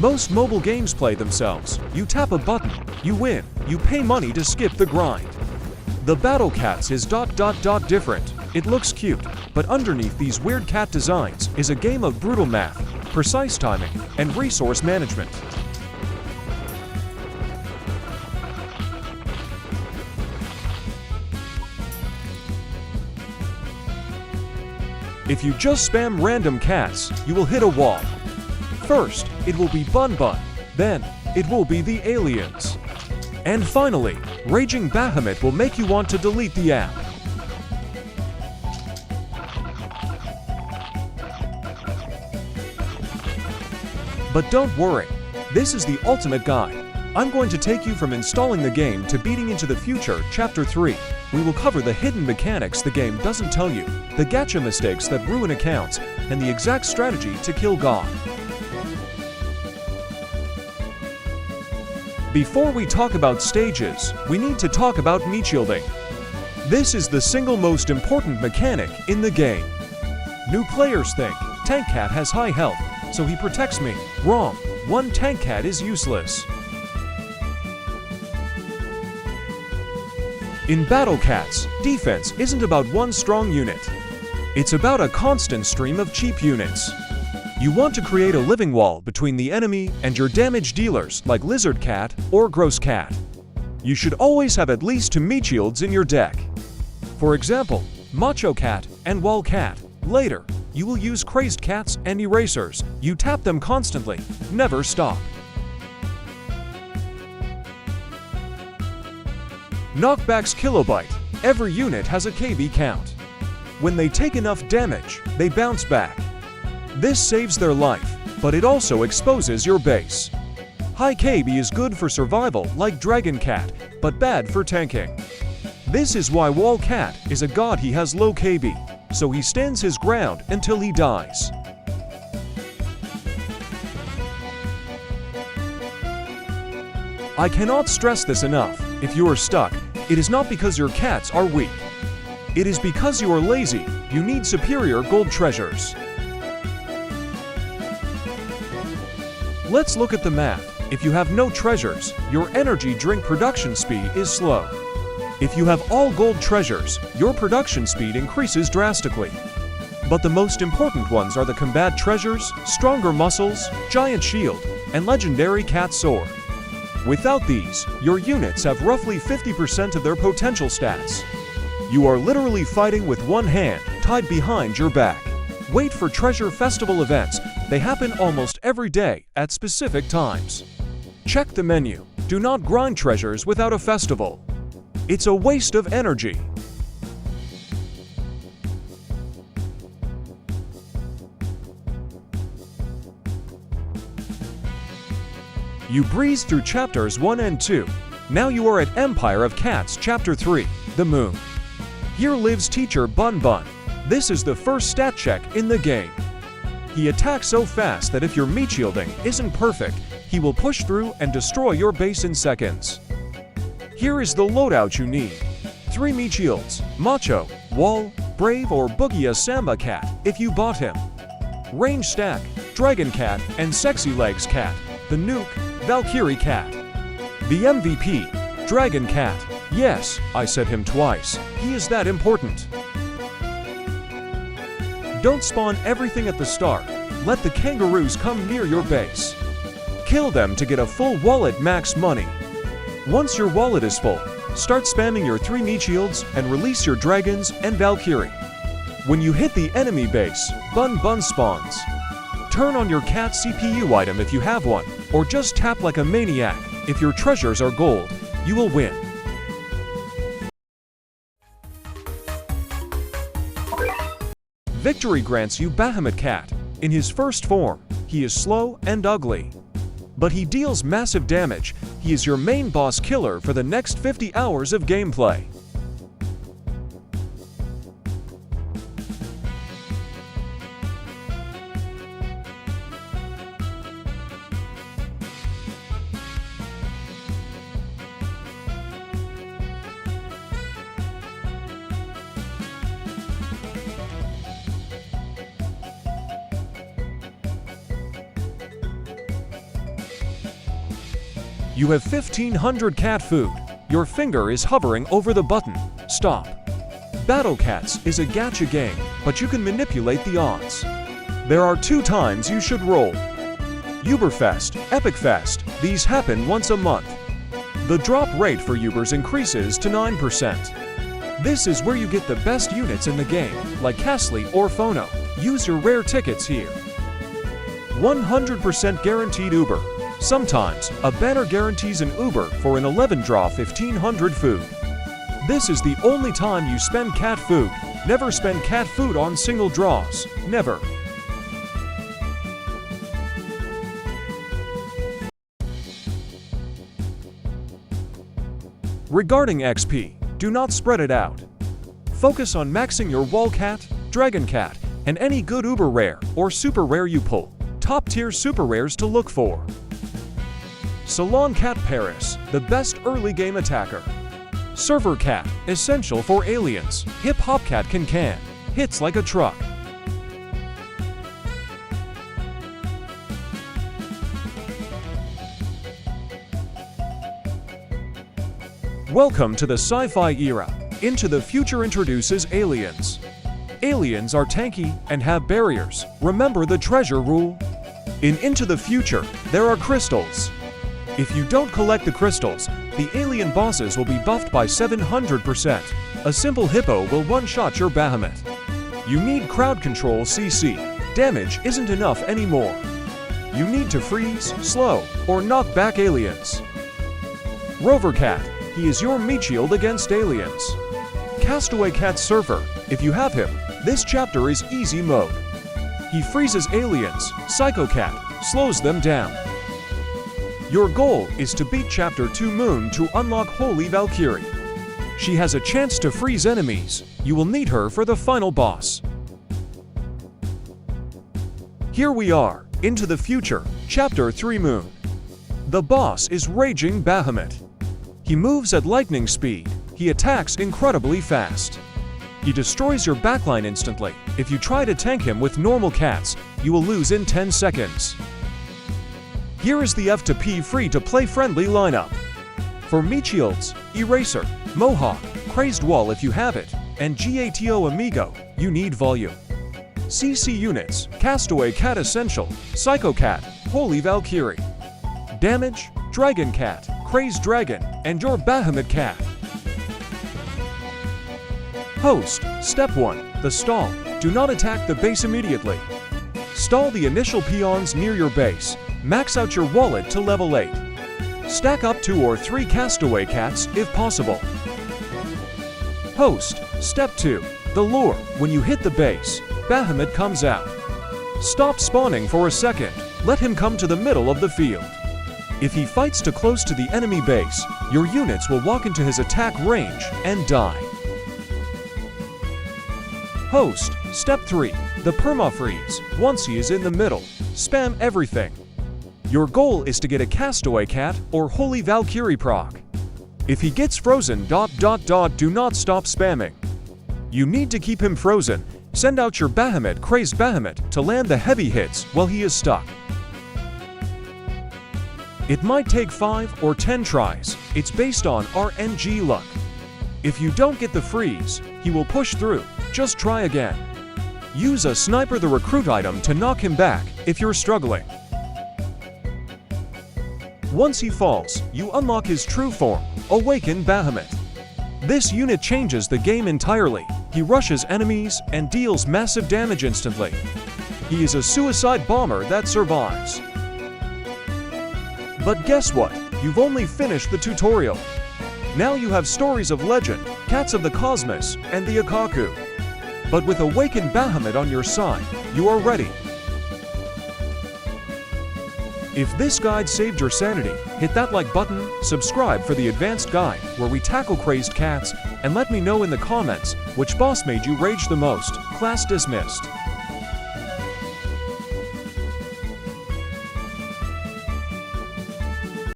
Most mobile games play themselves. You tap a button, you win, you pay money to skip the grind. The Battle Cats is ... different. It looks cute, but underneath these weird cat designs is a game of brutal math, precise timing, and resource management. If you just spam random cats, you will hit a wall. First, it will be Bun Bun, then, it will be the aliens. And finally, Raging Bahamut will make you want to delete the app. But don't worry, this is the ultimate guide. I'm going to take you from installing the game to beating into the future, Chapter 3. We will cover the hidden mechanics the game doesn't tell you, the gacha mistakes that ruin accounts, and the exact strategy to kill God. Before we talk about stages, we need to talk about meat shielding. This is the single most important mechanic in the game. New players think, Tank Cat has high health, so he protects me. Wrong. One Tank Cat is useless. In Battle Cats, defense isn't about one strong unit. It's about a constant stream of cheap units. You want to create a living wall between the enemy and your damage dealers like Lizard Cat or Gross Cat. You should always have at least 2 meat shields in your deck. For example, Macho Cat and Wall Cat. Later, you will use Crazed Cats and Erasers. You tap them constantly. Never stop. Knockback's Kilobyte. Every unit has a KB count. When they take enough damage, they bounce back. This saves their life, but it also exposes your base. High KB is good for survival like Dragon Cat, but bad for tanking. This is why Wall Cat is a god. He has low KB, so he stands his ground until he dies. I cannot stress this enough. If you are stuck, it is not because your cats are weak. It is because you are lazy. You need superior gold treasures. Let's look at the math. If you have no treasures, your energy drink production speed is slow. If you have all gold treasures, your production speed increases drastically. But the most important ones are the combat treasures, stronger muscles, giant shield, and legendary cat sword. Without these, your units have roughly 50% of their potential stats. You are literally fighting with one hand tied behind your back. Wait for treasure festival events. They happen almost every day at specific times. Check the menu. Do not grind treasures without a festival. It's a waste of energy. You breeze through chapters 1 and 2. Now you are at Empire of Cats Chapter 3, The Moon. Here lives Teacher Bun Bun. This is the first stat check in the game. He attacks so fast that if your meat shielding isn't perfect, he will push through and destroy your base in seconds. Here is the loadout you need. 3 meat shields, Macho, Wall, Brave or Boogia Samba Cat if you bought him. Range stack, Dragon Cat and Sexy Legs Cat. The Nuke, Valkyrie Cat. The MVP, Dragon Cat. Yes, I said him twice. He is that important. Don't spawn everything at the start. Let the kangaroos come near your base. Kill them to get a full wallet max money. Once your wallet is full, start spamming your 3 meat shields and release your dragons and Valkyrie. When you hit the enemy base, Bun Bun spawns. Turn on your cat CPU item if you have one, or just tap like a maniac. If your treasures are gold, you will win. Victory grants you Bahamut Cat. In his first form, he is slow and ugly. But he deals massive damage. He is your main boss killer for the next 50 hours of gameplay. You have 1500 cat food. Your finger is hovering over the button. Stop. Battle Cats is a gacha game, but you can manipulate the odds. There are 2 times you should roll. Uberfest, Epic Fest, these happen once a month. The drop rate for Ubers increases to 9%. This is where you get the best units in the game, like Castley or Phono. Use your rare tickets here. 100% guaranteed Uber. Sometimes, a banner guarantees an Uber for an 11 draw 1500 food. This is the only time you spend cat food. Never spend cat food on single draws. Never. Regarding XP, do not spread it out. Focus on maxing your wall cat, dragon cat, and any good uber rare or super rare you pull. Top tier super rares to look for. Salon Cat Paris, the best early game attacker. Server Cat, essential for aliens. Hip Hop Cat can hits like a truck. Welcome to the sci-fi era. Into the Future introduces aliens. Aliens are tanky and have barriers. Remember the treasure rule? In Into the Future, there are crystals. If you don't collect the crystals, the alien bosses will be buffed by 700%. A simple hippo will one-shot your behemoth. You need crowd control CC. Damage isn't enough anymore. You need to freeze, slow, or knock back aliens. Rover Cat, he is your meat shield against aliens. Castaway Cat Surfer, if you have him, this chapter is easy mode. He freezes aliens. Psycho Cat slows them down. Your goal is to beat Chapter 2 Moon to unlock Holy Valkyrie. She has a chance to freeze enemies. You will need her for the final boss. Here we are, Into the Future, Chapter 3 Moon. The boss is Raging Bahamut. He moves at lightning speed. He attacks incredibly fast. He destroys your backline instantly. If you try to tank him with normal cats, you will lose in 10 seconds. Here is the F to P free-to-play friendly lineup. For meat shields, Eraser, Mohawk, Crazed Wall if you have it, and GATO Amigo, you need volume. CC units, Castaway Cat Essential, Psycho Cat, Holy Valkyrie. Damage, Dragon Cat, Crazed Dragon, and your Bahamut Cat. Host, Step 1, the stall. Do not attack the base immediately. Stall the initial peons near your base. Max out your wallet to level 8. Stack up 2 or 3 castaway cats if possible. Host, Step 2, the lure. When you hit the base, Bahamut comes out. Stop spawning for a second. Let him come to the middle of the field. If he fights too close to the enemy base, your units will walk into his attack range and die. Host, Step 3, the perma-freeze. Once he is in the middle, spam everything. Your goal is to get a Castaway Cat or Holy Valkyrie proc. If he gets frozen ... do not stop spamming. You need to keep him frozen. Send out your Bahamut, Crazed Bahamut, to land the heavy hits while he is stuck. It might take 5 or 10 tries. It's based on RNG luck. If you don't get the freeze, he will push through. Just try again. Use a Sniper the Recruit item to knock him back if you're struggling. Once he falls, you unlock his true form, Awakened Bahamut. This unit changes the game entirely. He rushes enemies and deals massive damage instantly. He is a suicide bomber that survives. But guess what? You've only finished the tutorial. Now you have Stories of Legend, Cats of the Cosmos, and the Akaku. But with Awakened Bahamut on your side, you are ready. If this guide saved your sanity, hit that like button, subscribe for the advanced guide where we tackle crazed cats, and let me know in the comments which boss made you rage the most. Class dismissed.